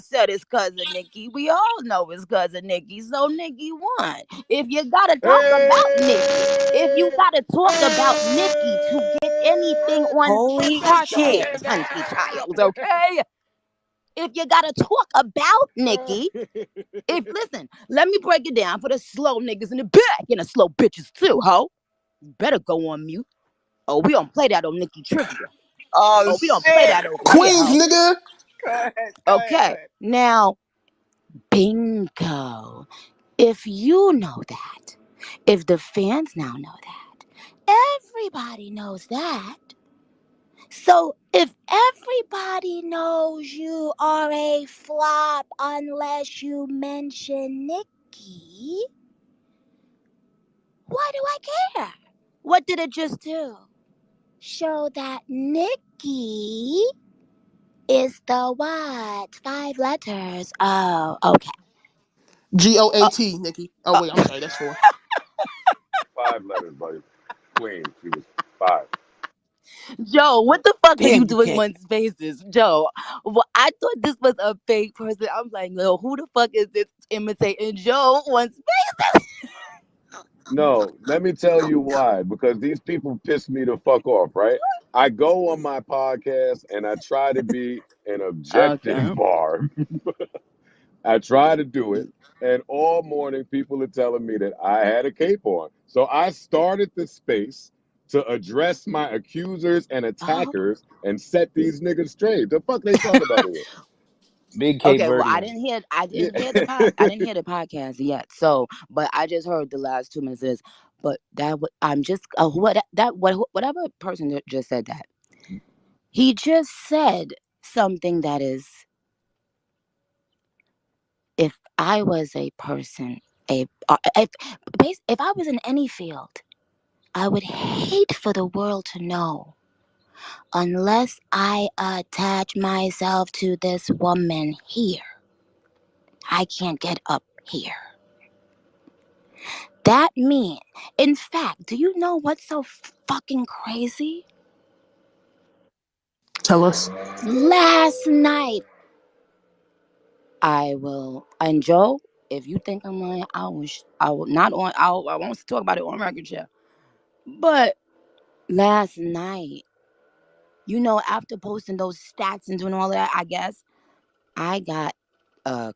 said it's cousin Nicki. We all know it's cousin Nicki. So Nicki won. If you gotta talk about Nicki, if you gotta talk about Nicki to get anything on Holy shit. podcast, Hunty Child, okay? If you gotta talk about Nicki, if listen, let me break it down for the slow niggas in the back and the slow bitches too, ho. You better go on mute. Oh, we don't play that on Nicki Trivia. Oh Oh, we don't play shit. that over here, Queens, ho. nigga. Go ahead. Go ahead. Go Okay, ahead. now bingo. If you know that, if the fans now know that, everybody knows that. So if everybody knows you are a flop unless you mention Nicki, why do I care? What did it just do? Show that Nicki is the what? 5 letters. Oh, okay. Uh, GOAT, Nikki. Oh uh, wait, I'm sorry. That's 4. 5 letters, buddy. Queen. She was 5. Joe, what the fuck are you Pimp, you doing can't. on Spaces? Joe, well, I thought this was a fake person. I'm like, no, who the fuck is this imitating Joe on Spaces? No, let me tell you why. Because these people piss me the fuck off, right? I go on my podcast and I try to be an objective Okay. bar. I try to do it. And all morning, people are telling me that I had a cape on. So I started the space to address my accusers and Oh, attackers and set these niggas straight. The fuck they talking about here? Big Cape okay. Well, I Verdean. didn't hear. I Yeah. didn't hear the pod. I didn't hear the podcast yet. So, but I just heard the last 2 minutes of this. But I'm just whatever person that just said that. He just said something that is. If I was a person, if I was in any field, I would hate for the world to know unless I attach myself to this woman here. I can't get up here. That means, in fact, do you know what's so fucking crazy? Tell us. Last night, and Joe, if you think I'm lying, I will not on, I won't talk about it on record, yeah. But last night, after posting those stats and doing all of that, I guess I got a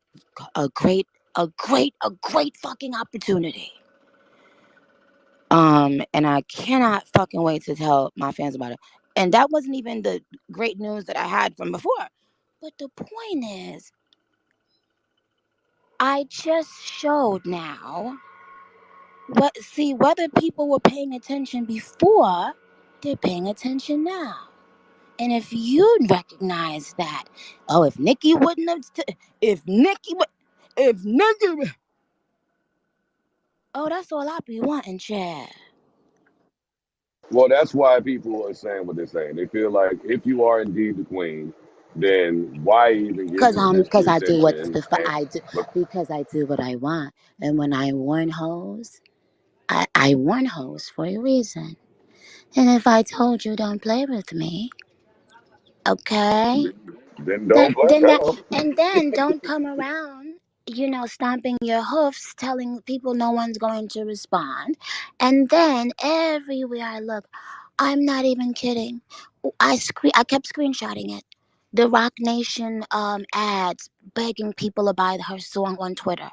a great a great fucking opportunity. And I cannot fucking wait to tell my fans about it. And that wasn't even the great news that I had from before. But the point is, I just showed now whether people were paying attention before, they're paying attention now. And if you recognize that, oh, if Nicki wouldn't have, if Nicki, oh, that's all I be wanting, Chad. Well, that's why people are saying what they're saying. They feel like if you are indeed the queen, then why even give me this Cause I do attention? And look, because I do what I want, and when I warn hoes, I warn hoes for a reason. And if I told you don't play with me, okay, then don't play. Hello. then don't come around, stomping your hoofs, telling people no one's going to respond, and then everywhere I look, I'm not even kidding. I kept screenshotting it. The Rock Nation ads begging people to buy her song on Twitter.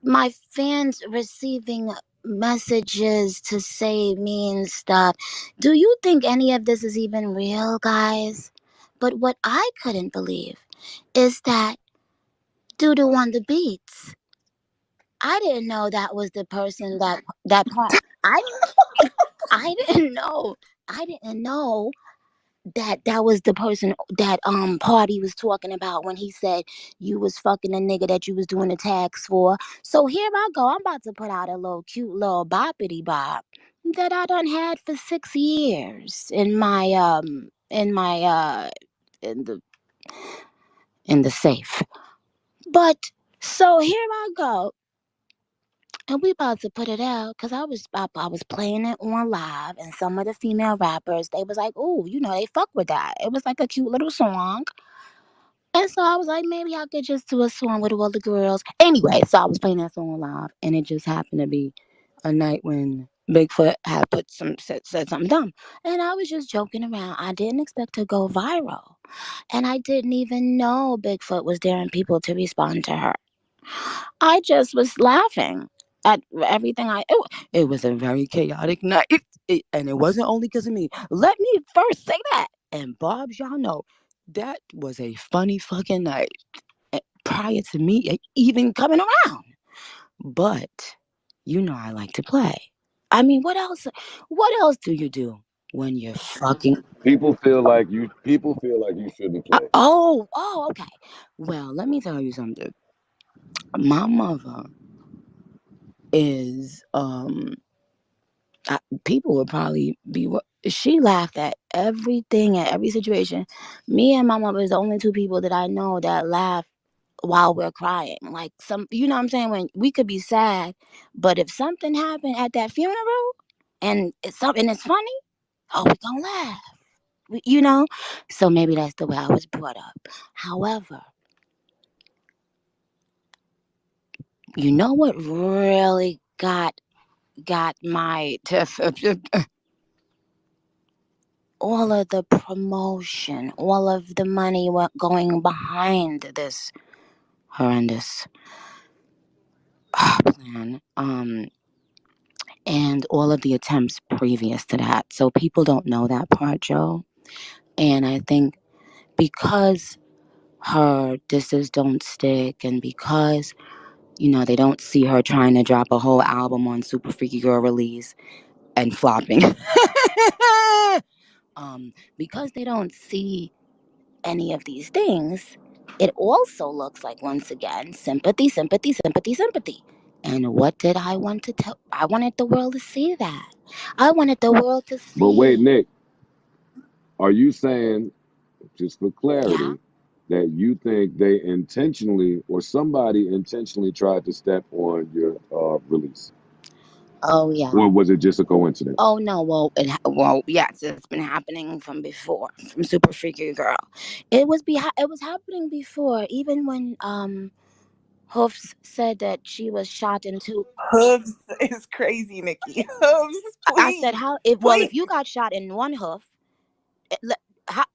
My fans receiving messages to say mean stuff. Do you think any of this is even real, guys? But what I couldn't believe is that Doodoo on the beats. I didn't know that was the person that part. I didn't know. I didn't know that was the person that Party was talking about when he said you was fucking a nigga that you was doing the tags for. So here I go. I'm about to put out a little cute little boppity bop that I done had for 6 years in the in the safe. But so here I go. And we about to put it out because I was playing it on live, and some of the female rappers, they was like, "Ooh, they fuck with that." It was like a cute little song. And so I was like, maybe I could just do a song with all the girls. Anyway, so I was playing that song live, and it just happened to be a night when Bigfoot had said something dumb, and I was just joking around. I didn't expect to go viral, and I didn't even know Bigfoot was daring people to respond to her. I just was laughing at everything. It was a very chaotic night, and it wasn't only because of me. Let me first say that. And Bob's, y'all know that was a funny fucking night prior to me even coming around. But you know I like to play. I mean, what else? What else do you do when you're fucking? People feel like you shouldn't play. Okay. Well, let me tell you something. My mother is people would probably be. She laughed at everything, at every situation. Me and my mother is the only two people that I know that laugh while we're crying. Like you know what I'm saying? When we could be sad, but if something happened at that funeral and it's funny, oh, we gonna laugh. You know? So maybe that's the way I was brought up. However, you know what really got my all of the promotion, all of the money going behind this horrendous plan. And all of the attempts previous to that. So people don't know that part, Joe. And I think because her disses don't stick and because, they don't see her trying to drop a whole album on Super Freaky Girl release and flopping. Because they don't see any of these things, it also looks like, once again, sympathy, sympathy, sympathy, sympathy. And what did I want to tell? I wanted the world to see that. I wanted the world to But wait, see. Nick, are you saying, just for Yeah. clarity, that you think they intentionally or somebody intentionally tried to step on your release? Oh yeah. Or was it just a coincidence? Oh no. Well, yes, it's been happening from before, from Super Freaky Girl. It was happening before, even when Hoofs said that she was shot in two. Hooves is crazy, Nikki. Hooves, I said, please, if please. you got shot in one hoof,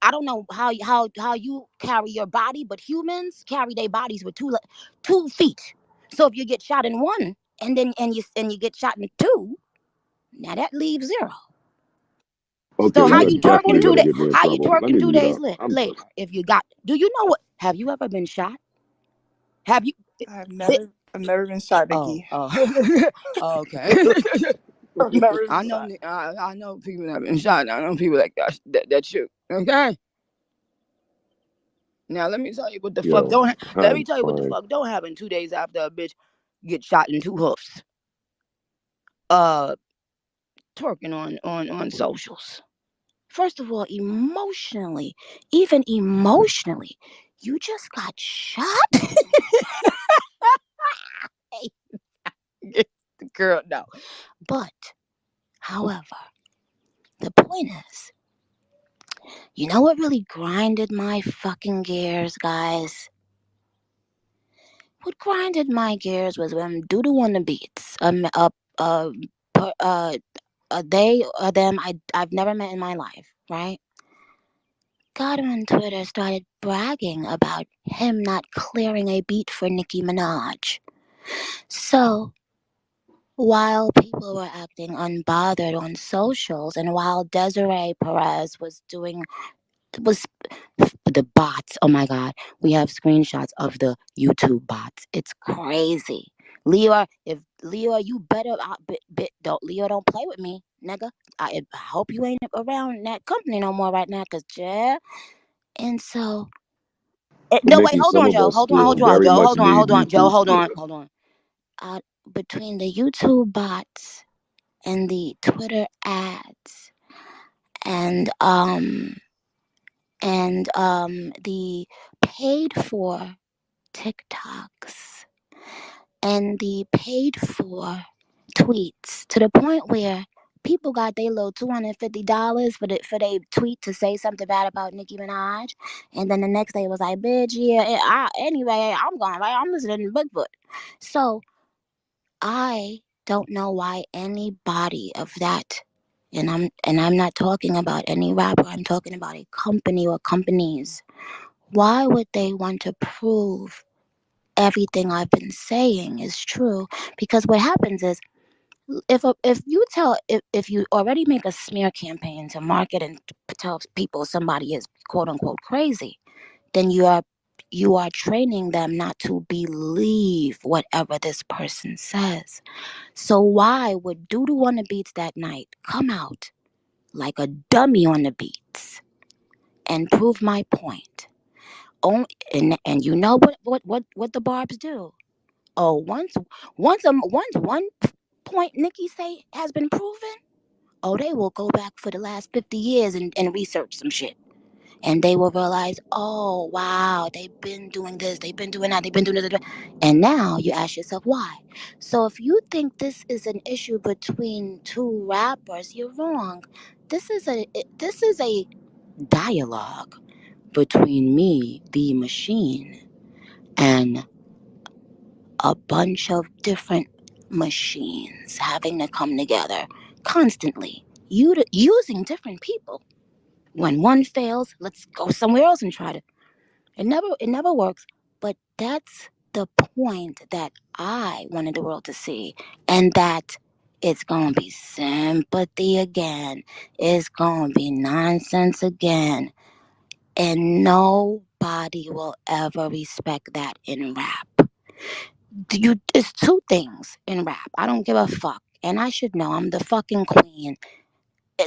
I don't know how you carry your body, but humans carry their bodies with 2 feet. So if you get shot in one, and you get shot in two, now that leaves zero. Okay, So how you're you twerking definitely two gonna days? get me in How you trouble. Let twerking me two mute days up. I'm done. later? If you got, do you know what? Have you ever been shot? Have you? I've never been shot, Oh, Nikki. oh, oh, okay. I've never been I know, shot. I know people that have been shot. I know people that shoot. Okay. Now let me tell you what the fuck Yo, don't. Let me I'm tell you what the fine. fuck don't happen 2 days after a bitch get shot in two hoofs. Uh, twerking on socials. First of all, even emotionally, you just got shot. Girl, no. But, however, the point is, you know what really grinded my fucking gears, guys? What grinded my gears was when Doodoo on the beats. Uh, per- uh, they or them I've never met in my life, right? Got on Twitter, started bragging about him not clearing a beat for Nicki Minaj. So while people were acting unbothered on socials, and while Desiree Perez was the bots. Oh my god, we have screenshots of the YouTube bots. It's crazy. Leo, if Leo, you better don't Leo, don't play with me, nigga. I hope you ain't around that company no more right now, cause yeah. And so, no, wait, Nikki, hold some on, of Joe, us hold on, still hold on, very Joe, much hold on, need hold on, Joe, YouTube hold on, support. hold on. Between the YouTube bots and the Twitter ads and the paid for TikToks and the paid for tweets, to the point where people got their little $250 for they tweet to say something bad about Nicki Minaj, and then the next day it was like, bitch, yeah. Anyway, I'm going right. I'm listening to Bigfoot. So I don't know why anybody of that, and I'm not talking about any rapper. I'm talking about a company or companies. Why would they want to prove everything I've been saying is true? Because what happens is, if you already make a smear campaign to market and tell people somebody is quote unquote crazy, then you are training them not to believe whatever this person says. So why would Doodoo on the Beats that night come out like a dummy on the beats and prove my point? Oh, and you know what the barbs do? Oh, once one point Nikki say has been proven, oh, they will go back for the last 50 years and research some shit. And they will realize, oh, wow, they've been doing this, they've been doing that, they've been doing this. And now you ask yourself why. So if you think this is an issue between two rappers, you're wrong. This is a dialogue between me, the machine, and a bunch of different machines having to come together constantly, using different people. When one fails, let's go somewhere else and try to. It never works. But that's the point that I wanted the world to see, and that it's gonna be sympathy again. It's gonna be nonsense again, and nobody will ever respect that in rap. It's two things in rap. I don't give a fuck, and I should know. I'm the fucking queen.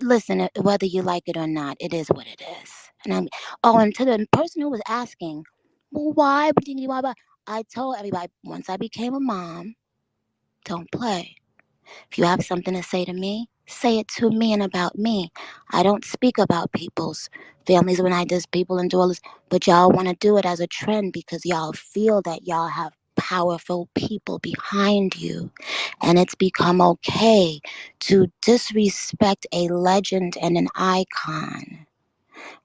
Listen, whether you like it or not, it is what it is. And to the person who was asking, well, why? I told everybody once I became a mom, don't play. If you have something to say to me, say it to me and about me. I don't speak about people's families when I just people and do all this, but y'all want to do it as a trend because y'all feel that y'all have powerful people behind you. And it's become okay to disrespect a legend and an icon.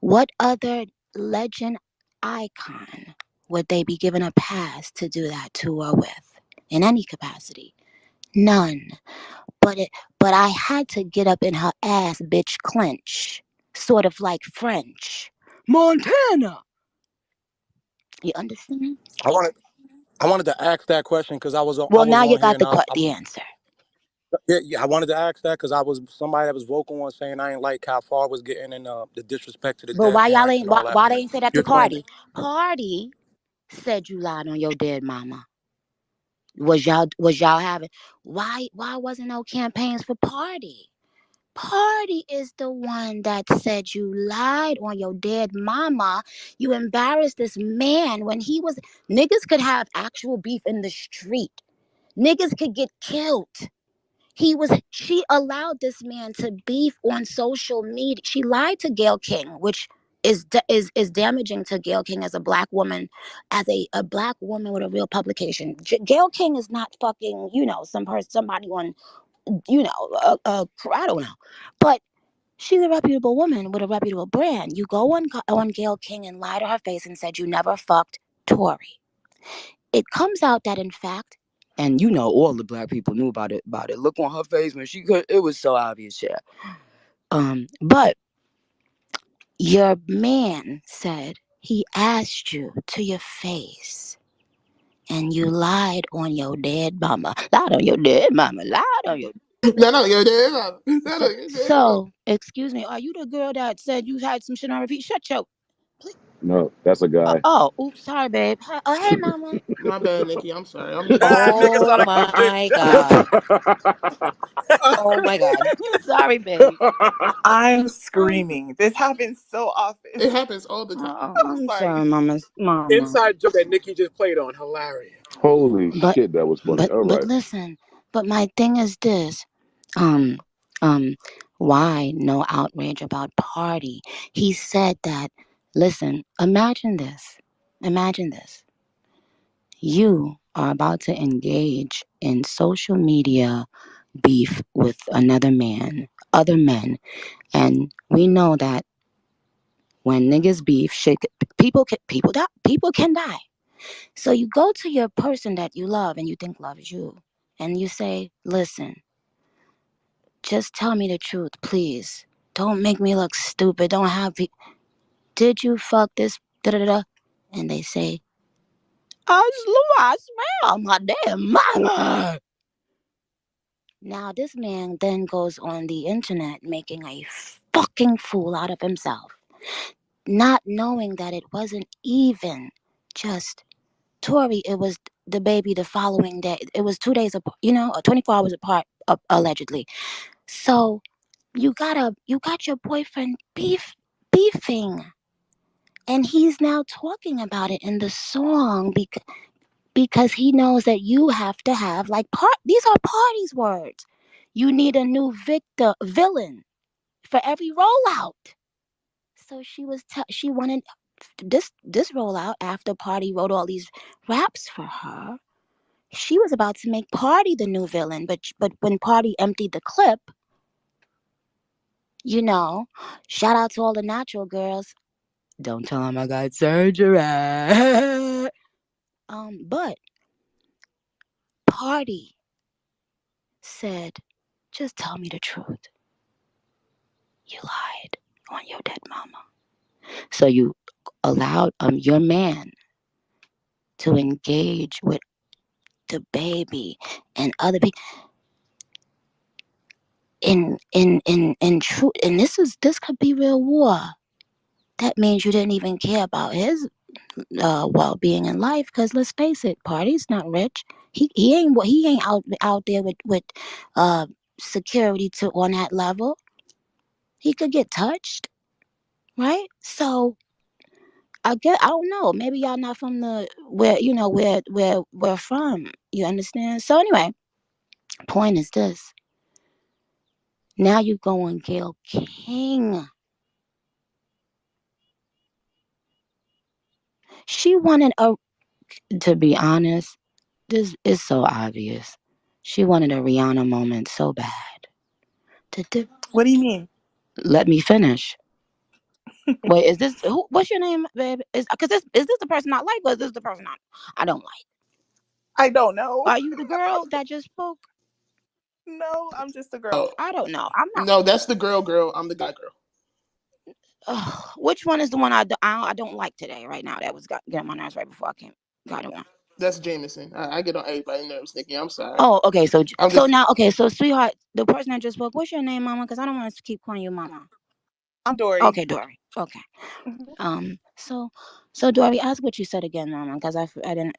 What other legend icon would they be given a pass to do that to or with in any capacity? None. But it but I had to get up in her ass bitch clench. Sort of like French. Montana. You understand? I wanted I wanted to ask that question because I Well, was now you on here got and the answer. yeah, I wanted to ask that because I was somebody that was vocal on saying I ain't like how far was getting and the disrespect to the But dead why y'all parents ain't and all that. why they But ain't say that you to explained it. Cardi? Cardi said you lied on your dead mama. Was y'all having why wasn't no campaigns for Party? Party is the one that said you lied on your dead mama. You embarrassed this man when he was niggas could have actual beef in the street. Niggas could get killed. She allowed this man to beef on social media. She lied to Gayle King, which is damaging to Gayle King as a black woman, as a black woman with a real publication. Gayle King is not fucking, somebody on, I don't know. But she's a reputable woman with a reputable brand. You go on Gayle King and lie to her face and said you never fucked Tory. It comes out that in fact, and all the black people knew about it. Look on her face when she could. It was so obvious, yeah. But your man said he asked you to your face, and you lied on your dead mama. Lied on your dead mama. Lied on your. No, no, you're there. No, no, you're there. So, excuse me, are you the girl that said you had some shit on repeat? Shut your. Please. No, that's a guy. Oops, sorry, babe. Oh, hey, mama. My bad, Nikki. I'm sorry. I'm Nigga Oh sound like a my bitch. god. Oh my god. Sorry, babe. I'm Um, screaming. This happens so often. It happens all the time. I'm I'm sorry. sorry, mama. Inside joke that Nikki just played on. Hilarious. Holy But shit, that was funny. All but right. listen. But my thing is this. Um um why no outrage about Party? He said that. Listen. Imagine this. Imagine this. You are about to engage in social media beef with another man. other men, and we know that when niggas beef, people can die. So you go to your person that you love and you think loves you, and you say, "Listen, just tell me the truth, please. Don't make me look stupid. Don't have did you fuck this da da da?" And they say, I swear on my damn mama. Now this man then goes on the internet making a fucking fool out of himself, not knowing that it wasn't even just Tori. It was the baby the following day. It was 2 days apart, 24 hours apart, allegedly. So you got your boyfriend beefing, and he's now talking about it in the song because he knows that you have to have like these are party's words. You need a new villain for every rollout. So she wanted this rollout after Party wrote all these raps for her. She was about to make Party the new villain, but when Party emptied the clip, shout out to all the natural girls. Don't tell him I got surgery. But Party said, just tell me the truth. You lied on your dead mama. So you allowed your man to engage with the baby and other people in truth. And this could be real war. That means you didn't even care about his well-being in life. Because let's face it, Party's not rich. He ain't out there with security to on that level. He could get touched, right? So I don't know. Maybe y'all not from the where where we're from. You understand? So anyway, point is this. Now you go on Gayle King. She wanted to be honest, this is so obvious. She wanted a Rihanna moment so bad. What do you mean? Let me finish. Wait, is this who? What's your name, babe? Is this the person I like, or is this the person I don't like? I don't know. Are you the girl that just spoke? No, I'm just a girl. Oh, I don't know. I'm not. no, that's the girl. I'm the guy girl. Which one is the one I don't like today, right now? That was getting on my nerves right before I got it on. That's Jameson. I get on everybody's nerves, Nikki. I'm sorry. Oh, okay. So I'm just now, okay. So, sweetheart, the person that just spoke, what's your name, Mama? Because I don't want to keep calling you Mama. I'm Dory. Okay, Dory. Okay. So Dory, ask what you said again, Mama, because I didn't.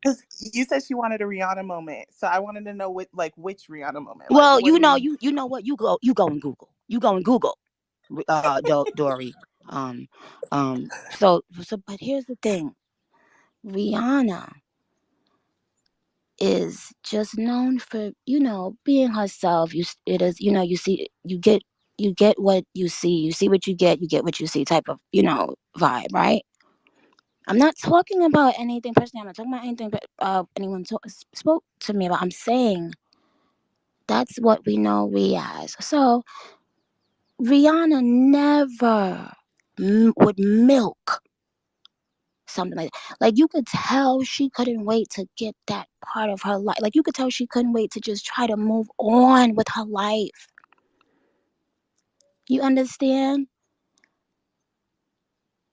Because you said she wanted a Rihanna moment, so I wanted to know which Rihanna moment. Well, Like, you know what, you go and Google. Dory. So, but here's the thing, Rihanna is just known for being herself. You get what you see what you get what you see type of vibe, right? I'm not talking about anything personally. I'm not talking about anything anyone spoke to me about. I'm saying that's what we know as. So Rihanna never would milk something like that. Like, you could tell she couldn't wait to get that part of her life. Like, you could tell she couldn't wait to just try to move on with her life. You understand?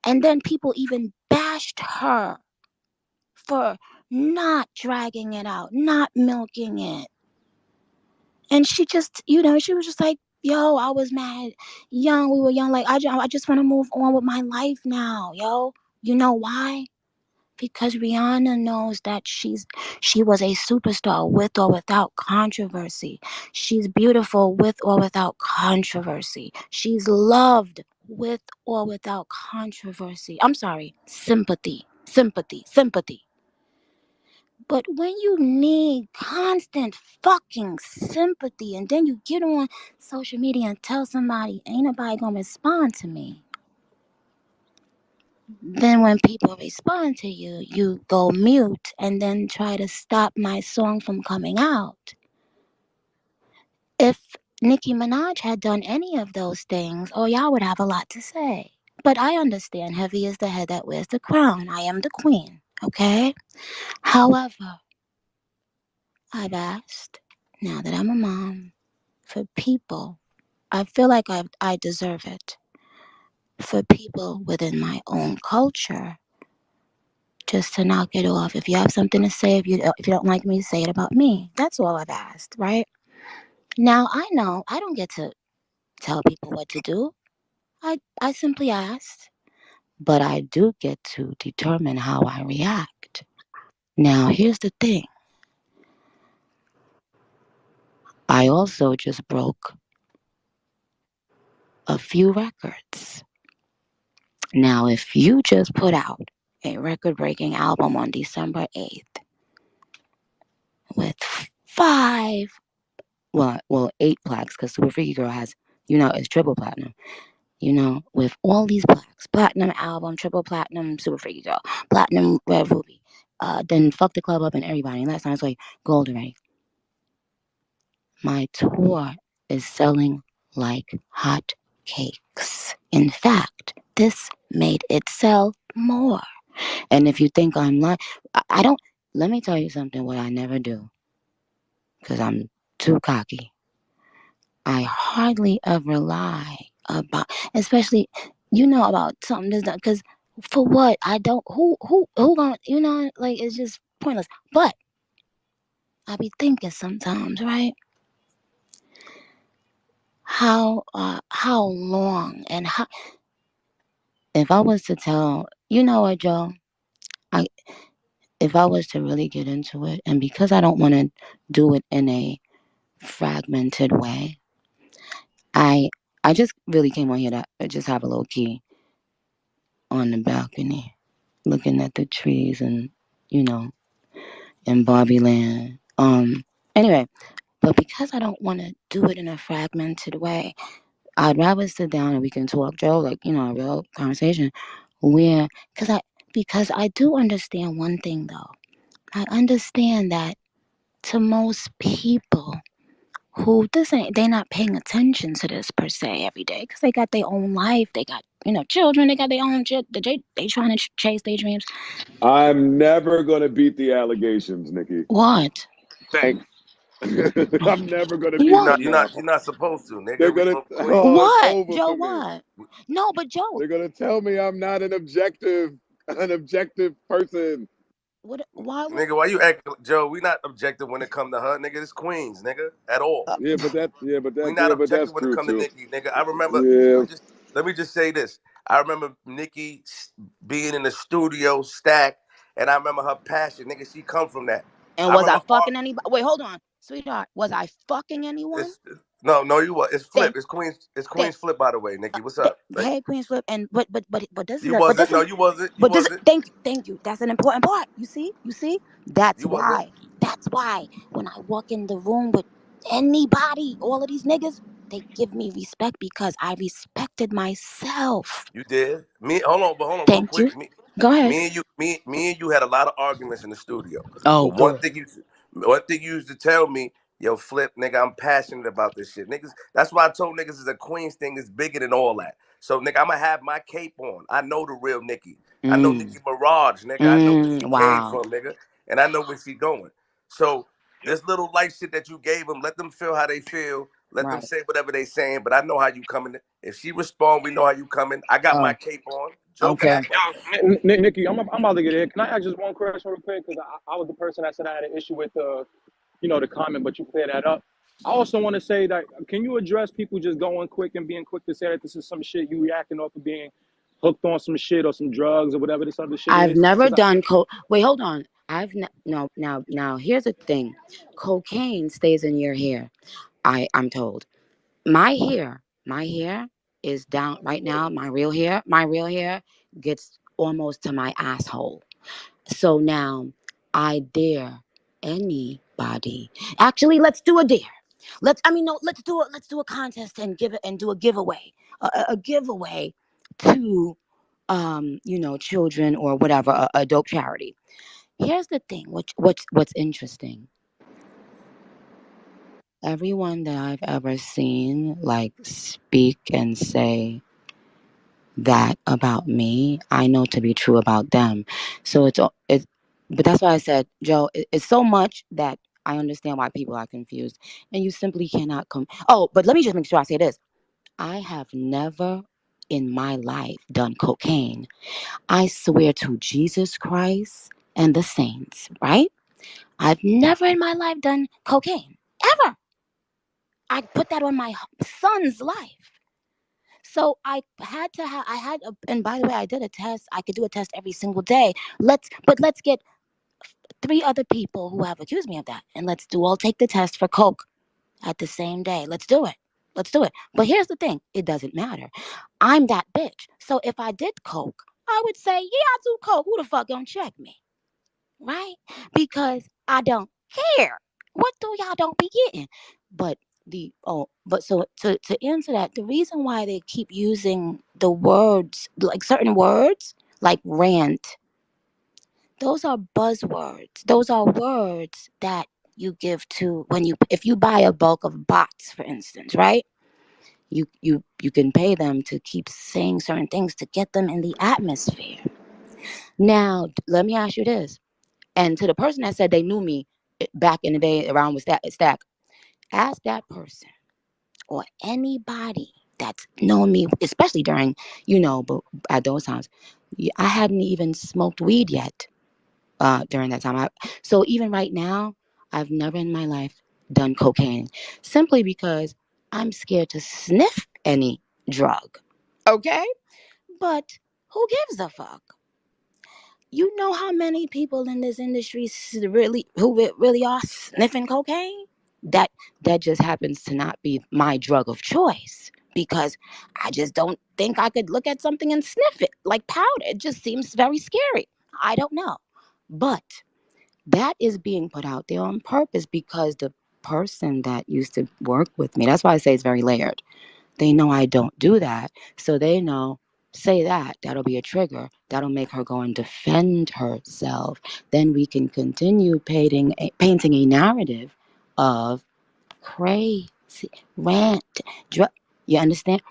And then people even bashed her for not dragging it out, not milking it. And she just, she was just like, yo, I was mad young. We were young. Like, I just want to move on with my life now, yo. You know why? Because Rihanna knows that she was a superstar with or without controversy. She's beautiful with or without controversy. She's loved with or without controversy. I'm sorry, sympathy. But when you need constant fucking sympathy and then you get on social media and tell somebody ain't nobody gonna respond to me, then when people respond to you, you go mute and then try to stop my song from coming out. If Nicki Minaj had done any of those things, or y'all would have a lot to say. But I understand heavy is the head that wears the crown. I am the queen, okay? However, I've asked, now that I'm a mom, for people, I feel like I deserve it, for people within my own culture just to knock it off. If you have something to say, if you don't like me, say it about me. That's all I've asked, right? Now I know I don't get to tell people what to do. I simply asked, but I do get to determine how I react. Now here's the thing. I also just broke a few records. Now if you just put out a record-breaking album on December 8th with five, well, eight plaques, because Super Freaky Girl has, it's triple platinum. With all these plaques, platinum album, triple platinum, Super Freaky Girl, platinum Red Ruby, then Fuck the Club Up and everybody. And last time it's like gold already. My tour is selling like hot cakes. In fact, this made it sell more. And if you think I'm lying, I don't. Let me tell you something. What I never do, because I'm too cocky. I hardly ever lie about, especially, about something that's not, because for what? I don't, who gonna, like, it's just pointless. But I be thinking sometimes, right? How long and how, if I was to tell, you know what, Joe? I, if I was to really get into it, and because I don't want to do it in a fragmented way, I, I just really came on here to just have a little key on the balcony, looking at the trees and you know in Barbie Land. Anyway, but because I don't want to do it in a fragmented way, I'd rather sit down and we can talk, Joe, like a real conversation, where because I do understand one thing though. I understand that to most people who this ain't, they not paying attention to this per se every day because they got their own life, they got children, they got their own shit, they trying to chase their dreams. I'm never gonna beat the allegations, Nikki. What? Thanks. I'm never gonna beat What? them now. You're not supposed to, nigga. They're We gonna, from oh, Queens. it's What, over Joe? for me. What? No, but Joe, They're gonna tell me I'm not an objective person. what? Why would? Nigga, why you acting, Joe? We not objective when it come to her, nigga. This Queens, nigga, at all. Uh, We not But that's objective when it true come to too. Nicki, nigga. I remember. Yeah, Let me just say this. I remember Nicki being in the studio, stacked, and I remember her passion, nigga. She come from that. and I was I remember. fucking anybody? Wait, hold on, sweetheart. Was I fucking anyone? It's no, you what? It's Flip. Thank, It's Queens. It's thank, Queens Flip, by the way, Nicki. What's up? Like, hey, Queen Flip, and but this is you a, but wasn't. this No, is you wasn't. You but this. wasn't. Thank you. That's an important part. You see. That's You wasn't. why. That's why when I walk in the room with anybody, all of these niggas, they give me respect because I respected myself. You did. Hold on, real Thank you. quick. Go ahead. Me and you had a lot of arguments in the studio. Oh, But good. one thing you used to tell me, yo, Flip, nigga, I'm passionate about this shit, niggas. That's why I told niggas is a Queens thing is bigger than all that. So, nigga, I'ma have my cape on. I know the real Nicki. I know Mm, Nicki Mirage, nigga. I know where she came wow. from, nigga, and I know where she going. So this little light shit that you gave them, let them feel how they feel. Let them Right. say whatever they saying, but I know how you coming. If she respond, we know how you coming. I got my Oh, cape on. Joe can okay. act like that. Nikki, I'm about to get in. Can I ask just one question real quick? Because I was the person that said I had an issue with the comment, but you cleared that up. I also want to say that can you address people just going quick and being quick to say that this is some shit you reacting off of being hooked on some shit or some drugs or whatever this other shit I've is? never Because done Wait, hold on. No. Now. Here's the thing. Cocaine stays in your hair. I'm told. My hair is down right now. My real hair gets almost to my asshole. So now I dare anybody. Actually, let's do a dare. No, let's do a contest and give it and do a giveaway. A giveaway to children or whatever, a dope charity. Here's the thing, what's interesting. everyone that I've ever seen like speak and say that about me, I know to be true about them. So but that's why I said, Joe, it's so much that I understand why people are confused, and you simply cannot come. Oh, but let me just make sure I say this: I have never in my life done cocaine. I swear to Jesus Christ and the saints, right? I've never in my life done cocaine ever. I put that on my son's life. So I had, and by the way, I did a test. I could do a test every single day. Let's get three other people who have accused me of that, and let's do all take the test for coke at the same day. Let's do it. Let's do it. But here's the thing: it doesn't matter. I'm that bitch. So if I did coke, I would say, yeah, I do coke. Who the fuck gonna check me, right? Because I don't care. What do y'all don't be getting? But but so to answer that, the reason why they keep using the words like certain words like rant, those are buzzwords. Those are words that you give to when you if you buy a bulk of bots, for instance, right? You can pay them to keep saying certain things to get them in the atmosphere. Now, let me ask you this. And to the person that said they knew me back in the day around with Stack, ask that person or anybody that's known me, especially during, but at those times, I hadn't even smoked weed yet during that time. So even right now, I've never in my life done cocaine simply because I'm scared to sniff any drug. Okay? But who gives a fuck? You know how many people in this industry really are sniffing cocaine? That that just happens to not be my drug of choice because I just don't think I could look at something and sniff it like powder. It just seems very scary. I don't know. But that is being put out there on purpose because the person that used to work with me, that's why I say it's very layered. They know I don't do that. So they know, say that, that'll be a trigger. That'll make her go and defend herself. Then we can continue painting a narrative of crazy, rant, drug. You understand?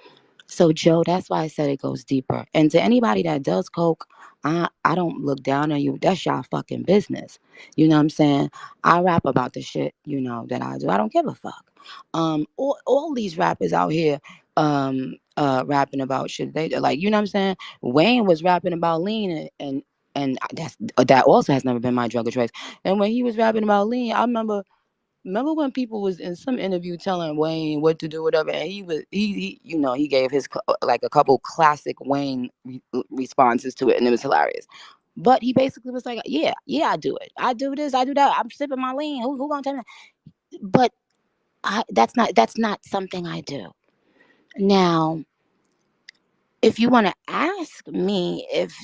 So, Joe, that's why I said it goes deeper. And to anybody that does coke, I don't look down on you. That's y'all fucking business. You know what I'm saying? I rap about the shit, that I do. I don't give a fuck. All these rappers out here rapping about shit. They like, you know what I'm saying? Wayne was rapping about lean and that also has never been my drug of choice. And when he was rapping about lean, I remember when people was in some interview telling Wayne what to do, whatever, and he gave his like a couple classic Wayne responses to it, and it was hilarious. But he basically was like, yeah, I do it. I do this, I do that. I'm sipping my lean. Who gonna tell me? But that's not something I do. Now, if you want to ask me if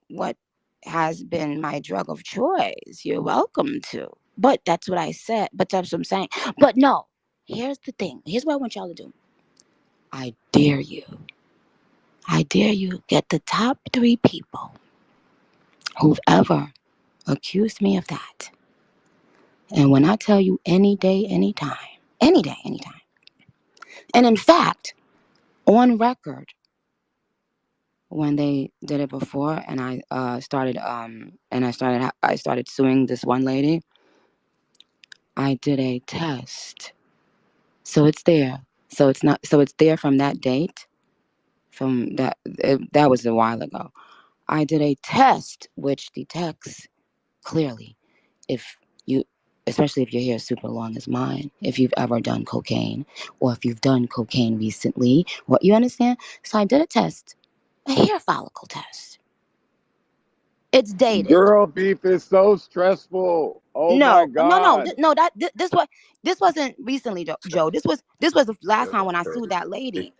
what has been my drug of choice, you're welcome to. But that's what I said. But that's what I'm saying. But no, here's the thing. Here's what I want y'all to do. I dare you. I dare you get the top 3 people who've ever accused me of that. And when I tell you any day, anytime, any day, anytime. And in fact, on record, when they did it before, and I started suing this one lady. I did a test, so it's there. So it's not. So it's there from that date. From that was a while ago. I did a test which detects clearly if you, especially if your hair is super long as mine, if you've ever done cocaine or if you've done cocaine recently. What you understand? So I did a test, a hair follicle test. It's dated. Girl beef is so stressful. Oh my No, no, no, God. no. This wasn't recently, Joe. This was the last time when I sued that lady.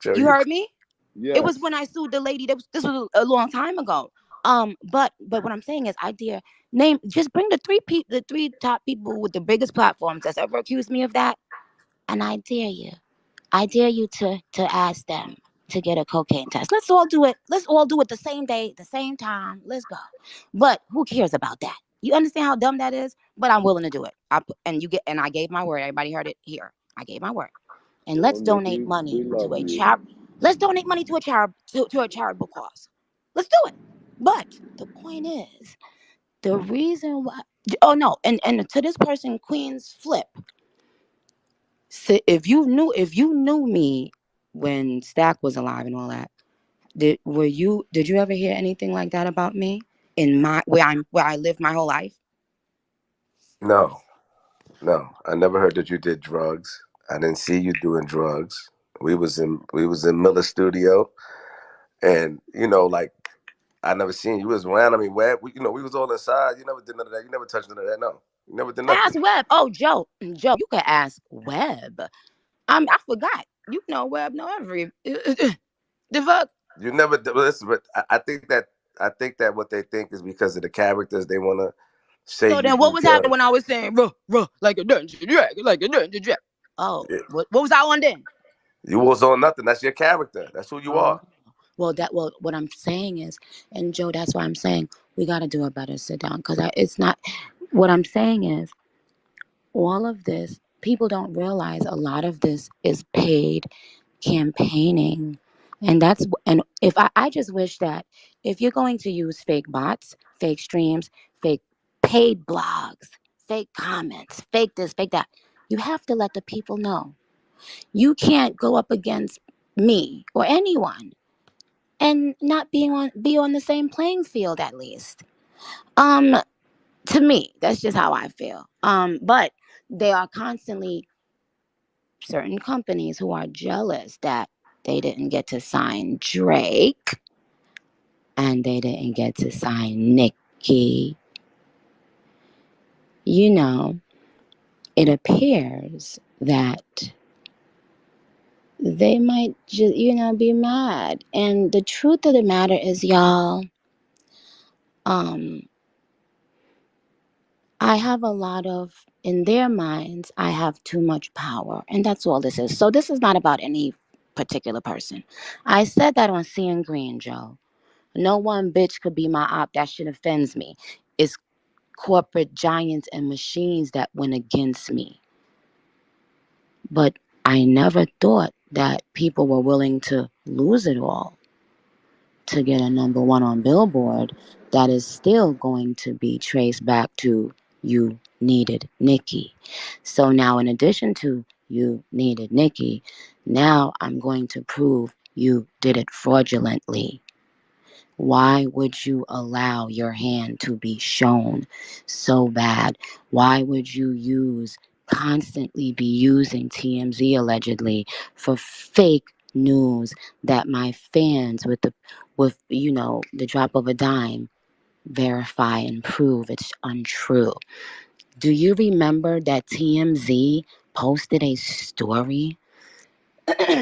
Joe, You you heard me? It was Yes. when I sued the lady. This was a long time ago. But what I'm saying is, I dare name just bring the 3 top people with the biggest platforms that's ever accused me of that, and I dare you. I dare you to ask them to get a cocaine test. Let's all do it. Let's all do it the same day, the same time. Let's go. But who cares about that? You understand how dumb that is? But I'm willing to do it. And I gave my word. Everybody heard it here. I gave my word. And Well, let's donate Nikki, we money to love a you. charity. Let's donate money to a charitable cause. Let's do it. But the point is, the reason why. Oh no, and to this person, Queen's Flip. So if you knew me when Stack was alive and all that, did you ever hear anything like that about me in my where I lived my whole life? No, no. I never heard that you did drugs. I didn't see you doing drugs. We was in Miller Studio, and like I never seen you was around. I mean, we was all inside. You never did none of that. You never touched none of that. No, you never did nothing. Ask Webb. Oh, Joe, you could ask Webb. I forgot. You know Webb know every the fuck. You never listen, but I think that what they think is because of the characters they want to say So you then, what do was happening drugs. when I was saying, ruh, like a dungeon dragon, like a dungeon dragon? Oh, Yeah. what was I on then? You was on nothing. That's your character. That's who you Oh, are. well, what I'm saying is, and Joe, that's why I'm saying we got to do a better sit down because it's not. What I'm saying is, all of this, people don't realize a lot of this is paid campaigning. And if I just wish that if you're going to use fake bots, fake streams, fake paid blogs, fake comments, fake this, fake that, you have to let the people know. You can't go up against me or anyone and not be on the same playing field at least. Um to me, that's just how I feel. But they are constantly certain companies who are jealous that they didn't get to sign Drake and they didn't get to sign Nicki. You know, it appears that they might just, be mad. And the truth of the matter is, y'all, um, I have a lot of, in their minds, I have too much power. And that's all this is. So this is not about any particular person. I said that on Seeing Green, Joe. No one bitch could be my op. That shit offends me. It's corporate giants and machines that went against me. But I never thought that people were willing to lose it all to get a number one on Billboard that is still going to be traced back to You Needed Nicki. So now, in addition to You Needed Nicki, now I'm going to prove you did it fraudulently. Why would you allow your hand to be shown so bad? Why would you constantly be using TMZ allegedly for fake news that my fans with the drop of a dime verify and prove it's untrue? Do you remember that TMZ posted a story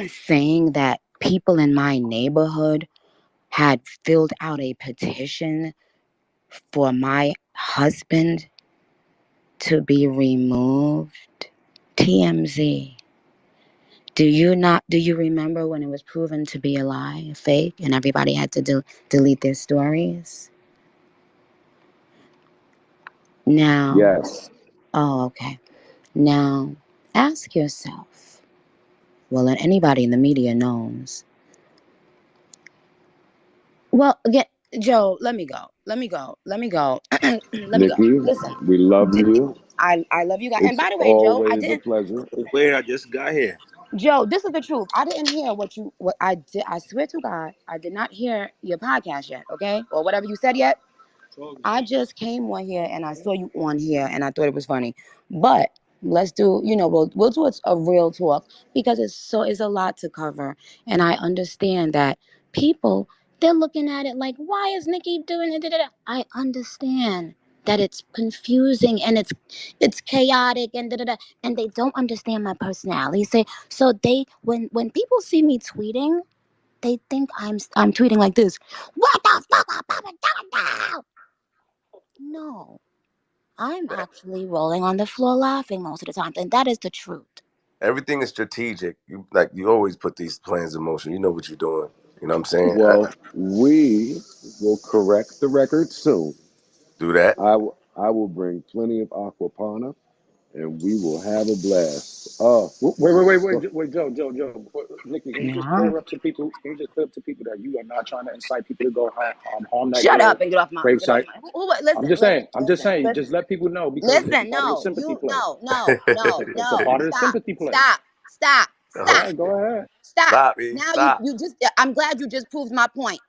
saying that people in my neighborhood had filled out a petition for my husband to be removed? TMZ. Do you remember when it was proven to be a lie, a fake, and everybody had to delete their stories? Now, Yes. oh, okay. Now, ask yourself, well, and anybody in the media knows. Well, again, Joe, let me go. Let me go. Let me go. Let me go. Nikki, Listen, we love you. I love you guys. And It's by the way, Joe, I always a didn't. pleasure. Wait, I just got here. Joe, this is the truth. I didn't hear what I did. I swear to God, I did not hear your podcast yet. Okay, or whatever you said yet. I just came on here and I saw you on here and I thought it was funny. But let's do, we'll do a real talk because it's a lot to cover. And I understand that people, they're looking at it like, why is Nikki doing it? I understand that it's confusing and it's chaotic and and they don't understand my personality. So they when people see me tweeting, they think I'm tweeting like this. What the fuck? No, I'm actually rolling on the floor laughing most of the time, and that is the truth. Everything is strategic. You always put these plans in motion. You know what you're doing. You know what I'm saying? Well, we will correct the record soon. Do that. I, I will bring plenty of aquapana, and we will have a blast. Wait, Joe. Nikki, can you just Yeah. clear up to people? Can you just clear up to people that you are not trying to incite people to go harm that Shut up girl and get off gravesite? my. Listen, I'm just saying, just let people know because it's listen. part of the No, sympathy play. It's a no. part of the sympathy play. Stop. All right, go ahead. Stop. Stop, E. Now Stop. you just. I'm glad you just proved my point.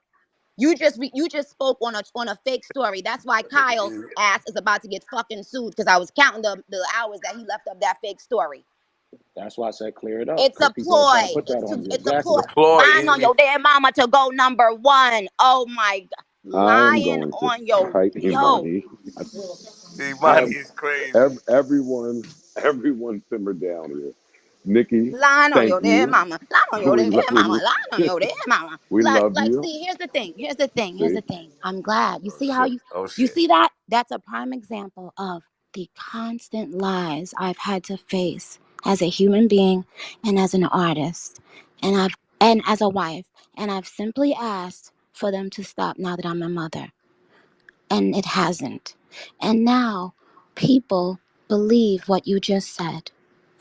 You just spoke on a fake story. That's why Kyle ass is about to get fucking sued because I was counting the hours that he left of that fake story. That's why I said clear it up It's because a people are trying to ploy. put that on you. It's a It's ploy. Exactly. a ploy, Lying on E. your damn mama to go number one. Oh my god. I am Lying going to on your fight yo. Imani. Imani is crazy. Everyone, everyone simmer down here. Nikki, Lying on thank your damn you. mama. Lying on your We damn love mama. Lying on your damn mama. we love Like you. see, here's the thing. See, I'm glad. You Oh see how shit. Oh you shit. see that? That's a prime example of the constant lies I've had to face as a human being and as an artist. And as a wife. And I've simply asked for them to stop now that I'm a mother. And it hasn't. And now people believe what you just said.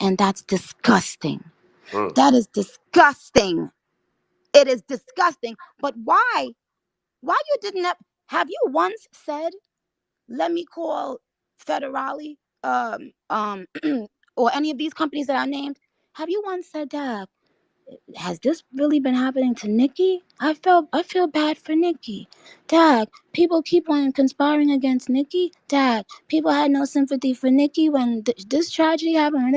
And that's disgusting. Mm. That is disgusting. It is disgusting. But why? Why you didn't have you once said, let me call Federale, or any of these companies that I named? Have you once said, Dad, has this really been happening to Nicki? I feel bad for Nicki. Dad, people keep on conspiring against Nicki. Dad, people had no sympathy for Nicki when this tragedy happened.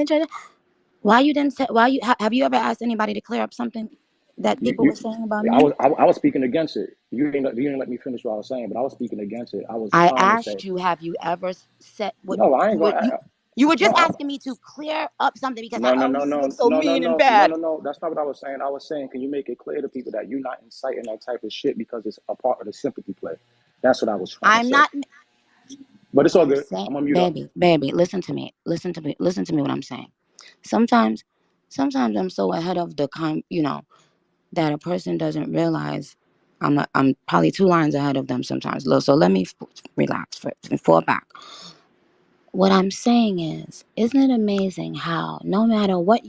Why you didn't say? Why you have you ever asked anybody to clear up something that people were You saying about I me? was speaking against it. You didn't let me finish what I was saying, but I was speaking against it. I was I trying to say asked you, have you ever said what no. I ain't you would going. you were No, just asking me to clear up something because no, no, no, Lisa no, looks so no, no, mean and no, no, bad. no, no. That's not what I was saying. I was saying, can you make it clear to people that you're not inciting that type of shit because it's a part of the sympathy play? That's what I was trying to I'm say. not. But it's What all I'm good. saying, I'm gonna mute up. baby, listen to me. What I'm saying. Sometimes, sometimes I'm so ahead of the that a person doesn't realize I'm probably 2 lines ahead of them sometimes. So let me relax and fall back. What I'm saying is, isn't it amazing how no matter what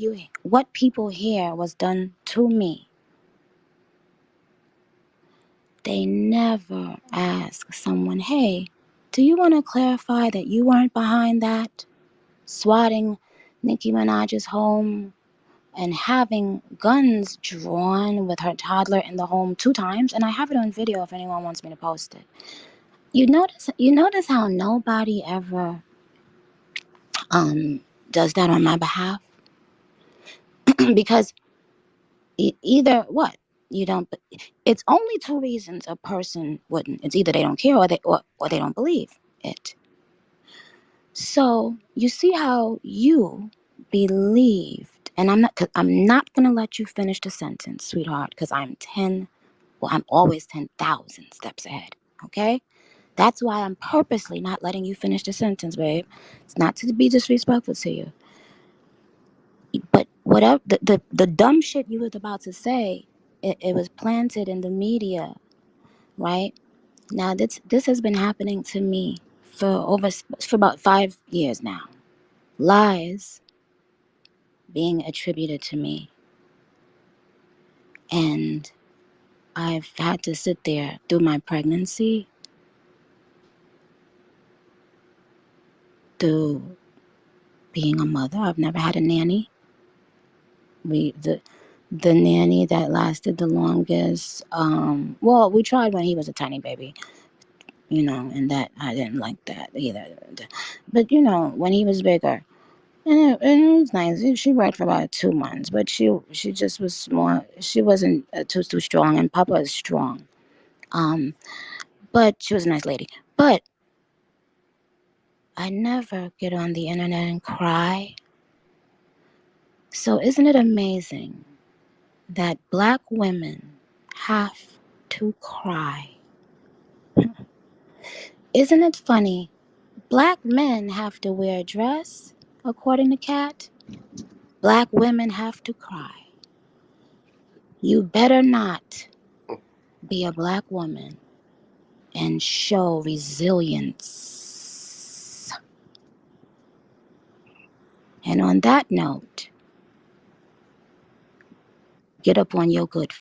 people hear was done to me, they never ask someone, hey, do you want to clarify that you weren't behind that? Swatting Nicki Minaj's home and having guns drawn with her toddler in the home 2 times, and I have it on video if anyone wants me to post it. You notice how nobody ever does that on my behalf? Because either what? You don't. It's only 2 reasons a person wouldn't. It's either they don't care or they don't believe it. So you see how you believed, and I'm not gonna let you finish the sentence, sweetheart, because I'm always 10,000 steps ahead. Okay, that's why I'm purposely not letting you finish the sentence, babe. It's not to be disrespectful to you, but whatever the dumb shit you was about to say, it was planted in the media, right? Now this has been happening to me for about 5 years now. Lies being attributed to me, and I've had to sit there through my pregnancy, through being a mother. I've never had a nanny. The nanny that lasted the longest, well, we tried when he was a tiny baby, and that I didn't like that either. But when he was bigger, and it was nice. She worked for about 2 months, but she just was small. She wasn't too strong, and Papa is strong. But she was a nice lady. But I never get on the internet and cry. So isn't it amazing that Black women have to cry? Isn't it funny? Black men have to wear a dress, according to Kat. Black women have to cry. You better not be a Black woman and show resilience And on that note, get up on your good